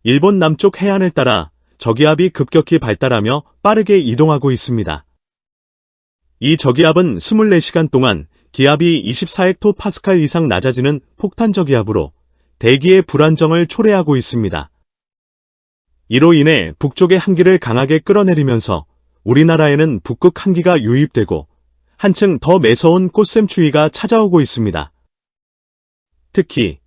일본 남쪽 해안을 따라 저기압이 급격히 발달하며 빠르게 이동하고 있습니다. 이 저기압은 24시간 동안 기압이 24헥토파스칼 이상 낮아지는 폭탄 저기압으로 대기의 불안정을 초래하고 있습니다. 이로 인해 북쪽의 한기를 강하게 끌어내리면서 우리나라에는 북극 한기가 유입되고 한층 더 매서운 꽃샘추위가 찾아오고 있습니다. 특히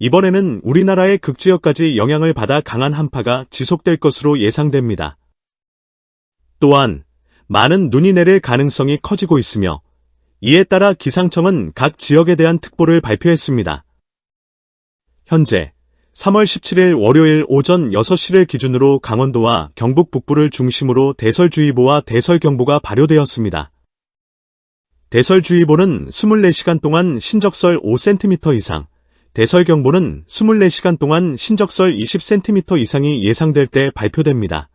이번에는 우리나라의 극지역까지 영향을 받아 강한 한파가 지속될 것으로 예상됩니다. 또한 많은 눈이 내릴 가능성이 커지고 있으며 이에 따라 기상청은 각 지역에 대한 특보를 발표했습니다. 현재 3월 17일 월요일 오전 6시를 기준으로 강원도와 경북 북부를 중심으로 대설주의보와 대설경보가 발효되었습니다. 대설주의보는 24시간 동안 신적설 5cm 이상, 대설경보는 24시간 동안 신적설 20cm 이상이 예상될 때 발표됩니다.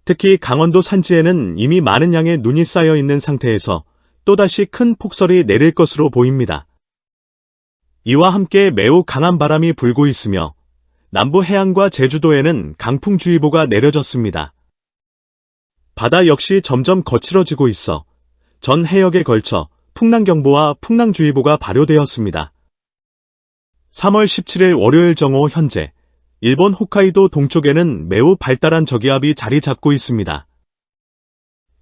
특히 강원도 산지에는 이미 많은 양의 눈이 쌓여 있는 상태에서 또다시 큰 폭설이 내릴 것으로 보입니다. 이와 함께 매우 강한 바람이 불고 있으며 남부 해안과 제주도에는 강풍주의보가 내려졌습니다. 바다 역시 점점 거칠어지고 있어 전 해역에 걸쳐 풍랑경보와 풍랑주의보가 발효되었습니다. 3월 17일 월요일 정오 현재 일본 홋카이도 동쪽에는 매우 발달한 저기압이 자리 잡고 있습니다.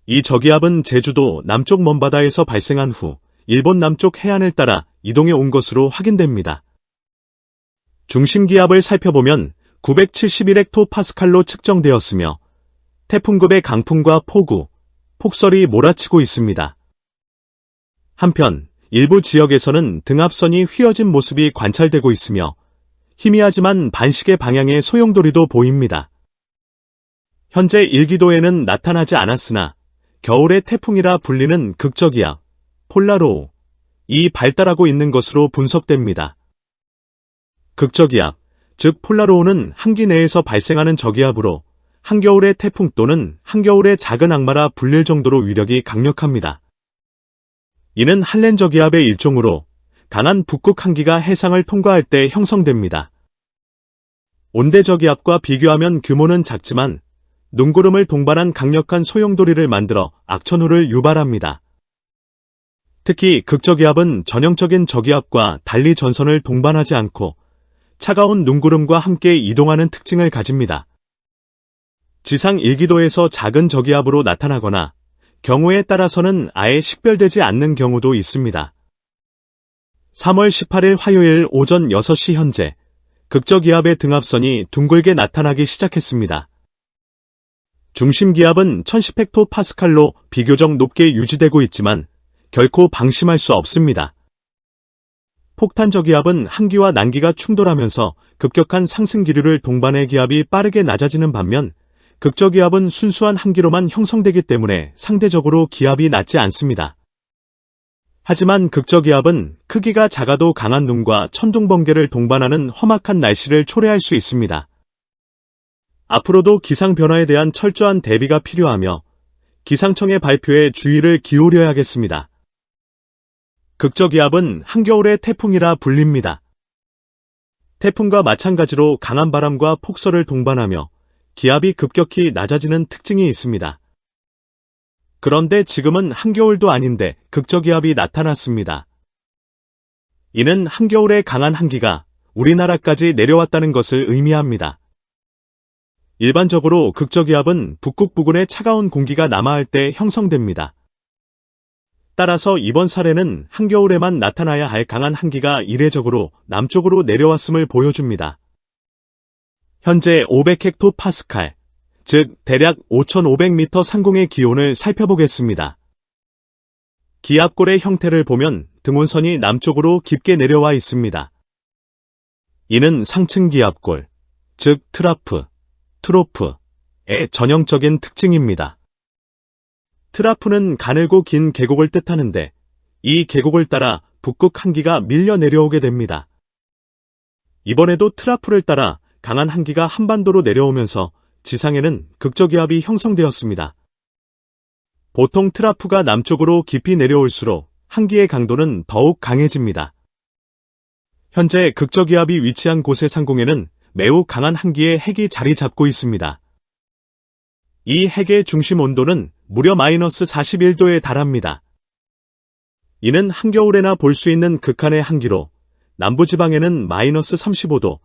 이 저기압은 제주도 남쪽 먼바다에서 발생한 후 일본 남쪽 해안을 따라 이동해 온 것으로 확인됩니다. 중심기압을 살펴보면 971헥토파스칼로 측정되었으며 태풍급의 강풍과 폭우, 폭설이 몰아치고 있습니다. 한편 일부 지역에서는 등압선이 휘어진 모습이 관찰되고 있으며 희미하지만 반시계 방향의 소용돌이도 보입니다. 현재 일기도에는 나타나지 않았으나 겨울의 태풍이라 불리는 극저기압, 폴라로우, 이 발달하고 있는 것으로 분석됩니다. 극저기압, 즉 폴라로우는 한기 내에서 발생하는 저기압으로 한겨울의 태풍 또는 한겨울의 작은 악마라 불릴 정도로 위력이 강력합니다. 이는 한렌 저기압의 일종으로 강한 북극 한기가 해상을 통과할 때 형성됩니다. 온대 저기압과 비교하면 규모는 작지만 눈구름을 동반한 강력한 소용돌이를 만들어 악천후를 유발합니다. 특히 극저기압은 전형적인 저기압과 달리 전선을 동반하지 않고 차가운 눈구름과 함께 이동하는 특징을 가집니다. 지상 1기도에서 작은 저기압으로 나타나거나 경우에 따라서는 아예 식별되지 않는 경우도 있습니다. 3월 18일 화요일 오전 6시 현재 극저기압의 등압선이 둥글게 나타나기 시작했습니다. 중심기압은 1010헥토파스칼로 비교적 높게 유지되고 있지만 결코 방심할 수 없습니다. 폭탄 저기압은 한기와 난기가 충돌하면서 급격한 상승 기류를 동반해 기압이 빠르게 낮아지는 반면 극저기압은 순수한 한기로만 형성되기 때문에 상대적으로 기압이 낮지 않습니다. 하지만 극저기압은 크기가 작아도 강한 눈과 천둥 번개를 동반하는 험악한 날씨를 초래할 수 있습니다. 앞으로도 기상 변화에 대한 철저한 대비가 필요하며 기상청의 발표에 주의를 기울여야겠습니다. 극저기압은 한겨울의 태풍이라 불립니다. 태풍과 마찬가지로 강한 바람과 폭설을 동반하며 기압이 급격히 낮아지는 특징이 있습니다. 그런데 지금은 한겨울도 아닌데 극저기압이 나타났습니다. 이는 한겨울의 강한 한기가 우리나라까지 내려왔다는 것을 의미합니다. 일반적으로 극저기압은 북극 부근에 차가운 공기가 남하할 때 형성됩니다. 따라서 이번 사례는 한겨울에만 나타나야 할 강한 한기가 이례적으로 남쪽으로 내려왔음을 보여줍니다. 현재 500헥토파스칼, 즉 대략 5,500m 상공의 기온을 살펴보겠습니다. 기압골의 형태를 보면 등온선이 남쪽으로 깊게 내려와 있습니다. 이는 상층 기압골, 즉 트라프, 트로프의 전형적인 특징입니다. 트라프는 가늘고 긴 계곡을 뜻하는데 이 계곡을 따라 북극 한기가 밀려 내려오게 됩니다. 이번에도 트라프를 따라 강한 한기가 한반도로 내려오면서 지상에는 극저기압이 형성되었습니다. 보통 트라프가 남쪽으로 깊이 내려올수록 한기의 강도는 더욱 강해집니다. 현재 극저기압이 위치한 곳의 상공에는 매우 강한 한기에 핵이 자리 잡고 있습니다. 이 핵의 중심 온도는 무려 마이너스 41도에 달합니다. 이는 한겨울에나 볼 수 있는 극한의 한기로 남부지방에는 마이너스 35도,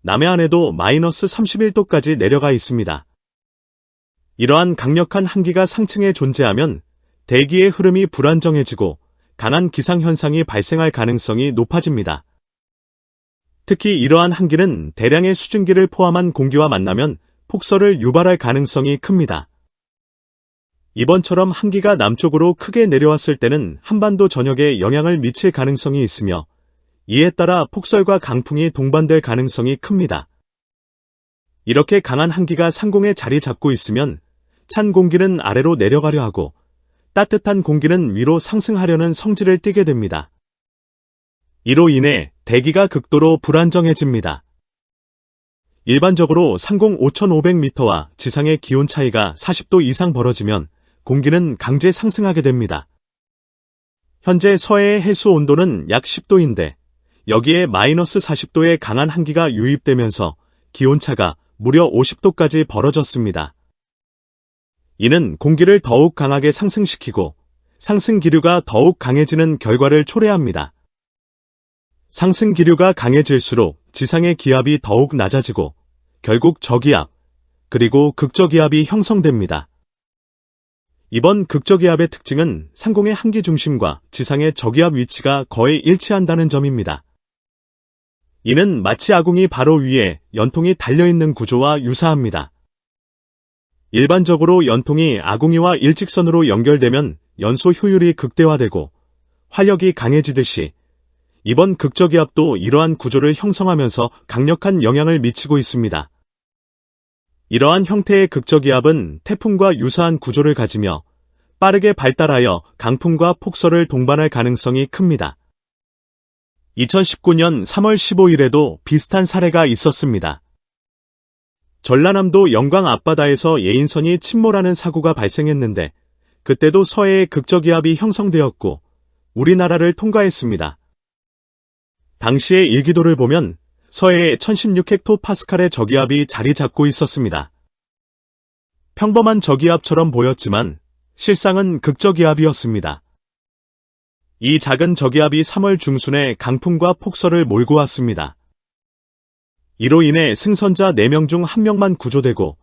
남해안에도 마이너스 31도까지 내려가 있습니다. 이러한 강력한 한기가 상층에 존재하면 대기의 흐름이 불안정해지고 강한 기상현상이 발생할 가능성이 높아집니다. 특히 이러한 한기는 대량의 수증기를 포함한 공기와 만나면 폭설을 유발할 가능성이 큽니다. 이번처럼 한기가 남쪽으로 크게 내려왔을 때는 한반도 전역에 영향을 미칠 가능성이 있으며 이에 따라 폭설과 강풍이 동반될 가능성이 큽니다. 이렇게 강한 한기가 상공에 자리 잡고 있으면 찬 공기는 아래로 내려가려 하고 따뜻한 공기는 위로 상승하려는 성질을 띠게 됩니다. 이로 인해 대기가 극도로 불안정해집니다. 일반적으로 상공 5,500m와 지상의 기온 차이가 40도 이상 벌어지면 공기는 강제 상승하게 됩니다. 현재 서해의 해수 온도는 약 10도인데 여기에 마이너스 40도의 강한 한기가 유입되면서 기온차가 무려 50도까지 벌어졌습니다. 이는 공기를 더욱 강하게 상승시키고 상승 기류가 더욱 강해지는 결과를 초래합니다. 상승 기류가 강해질수록 지상의 기압이 더욱 낮아지고 결국 저기압, 그리고 극저기압이 형성됩니다. 이번 극저기압의 특징은 상공의 한기 중심과 지상의 저기압 위치가 거의 일치한다는 점입니다. 이는 마치 아궁이 바로 위에 연통이 달려있는 구조와 유사합니다. 일반적으로 연통이 아궁이와 일직선으로 연결되면 연소 효율이 극대화되고 화력이 강해지듯이 이번 극저기압도 이러한 구조를 형성하면서 강력한 영향을 미치고 있습니다. 이러한 형태의 극저기압은 태풍과 유사한 구조를 가지며 빠르게 발달하여 강풍과 폭설을 동반할 가능성이 큽니다. 2019년 3월 15일에도 비슷한 사례가 있었습니다. 전라남도 영광 앞바다에서 예인선이 침몰하는 사고가 발생했는데 그때도 서해에 극저기압이 형성되었고 우리나라를 통과했습니다. 당시의 일기도를 보면 서해에 1016헥토파스칼의 저기압이 자리 잡고 있었습니다. 평범한 저기압처럼 보였지만 실상은 극저기압이었습니다. 이 작은 저기압이 3월 중순에 강풍과 폭설을 몰고 왔습니다. 이로 인해 승선자 4명 중 1명만 구조되고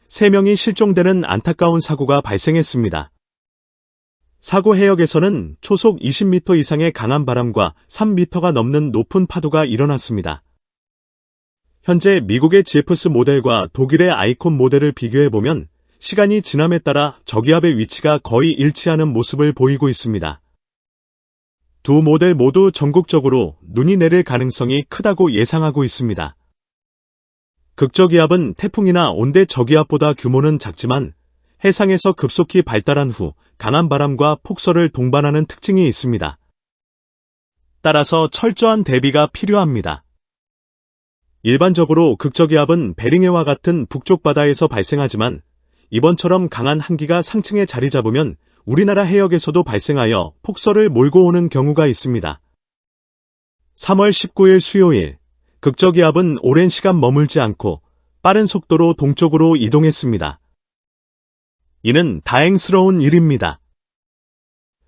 3명이 실종되는 안타까운 사고가 발생했습니다. 사고 해역에서는 초속 20m 이상의 강한 바람과 3m가 넘는 높은 파도가 일어났습니다. 현재 미국의 GFS 모델과 독일의 아이콘 모델을 비교해보면 시간이 지남에 따라 저기압의 위치가 거의 일치하는 모습을 보이고 있습니다. 두 모델 모두 전국적으로 눈이 내릴 가능성이 크다고 예상하고 있습니다. 극저기압은 태풍이나 온대 저기압보다 규모는 작지만 해상에서 급속히 발달한 후 강한 바람과 폭설을 동반하는 특징이 있습니다. 따라서 철저한 대비가 필요합니다. 일반적으로 극저기압은 베링해와 같은 북쪽 바다에서 발생하지만 이번처럼 강한 한기가 상층에 자리 잡으면 우리나라 해역에서도 발생하여 폭설을 몰고 오는 경우가 있습니다. 3월 19일 수요일, 극저기압은 오랜 시간 머물지 않고 빠른 속도로 동쪽으로 이동했습니다. 이는 다행스러운 일입니다.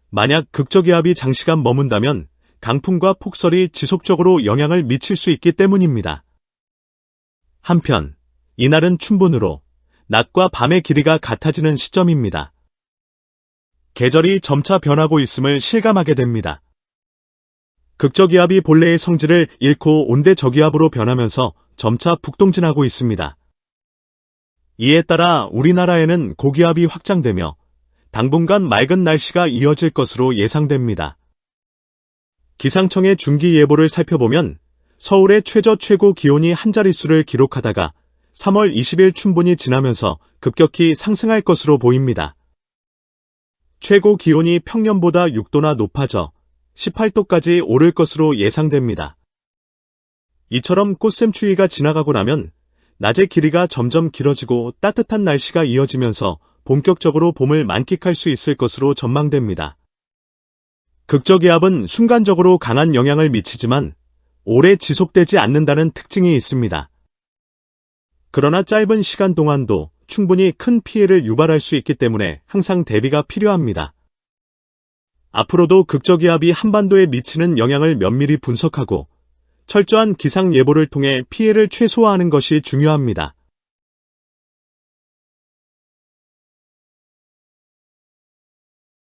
만약 극저기압이 장시간 머문다면 강풍과 폭설이 지속적으로 영향을 미칠 수 있기 때문입니다. 한편, 이날은 춘분으로 낮과 밤의 길이가 같아지는 시점입니다. 계절이 점차 변하고 있음을 실감하게 됩니다. 극저기압이 본래의 성질을 잃고 온대 저기압으로 변하면서 점차 북동진하고 있습니다. 이에 따라 우리나라에는 고기압이 확장되며 당분간 맑은 날씨가 이어질 것으로 예상됩니다. 기상청의 중기예보를 살펴보면 서울의 최저 최고 기온이 한 자릿수를 기록하다가 3월 20일 춘분이 지나면서 급격히 상승할 것으로 보입니다. 최고 기온이 평년보다 6도나 높아져 18도까지 오를 것으로 예상됩니다. 이처럼 꽃샘추위가 지나가고 나면 낮의 길이가 점점 길어지고 따뜻한 날씨가 이어지면서 본격적으로 봄을 만끽할 수 있을 것으로 전망됩니다. 극저기압은 순간적으로 강한 영향을 미치지만 오래 지속되지 않는다는 특징이 있습니다. 그러나 짧은 시간 동안도 충분히 큰 피해를 유발할 수 있기 때문에 항상 대비가 필요합니다. 앞으로도 극저기압이 한반도에 미치는 영향을 면밀히 분석하고 철저한 기상 예보를 통해 피해를 최소화하는 것이 중요합니다.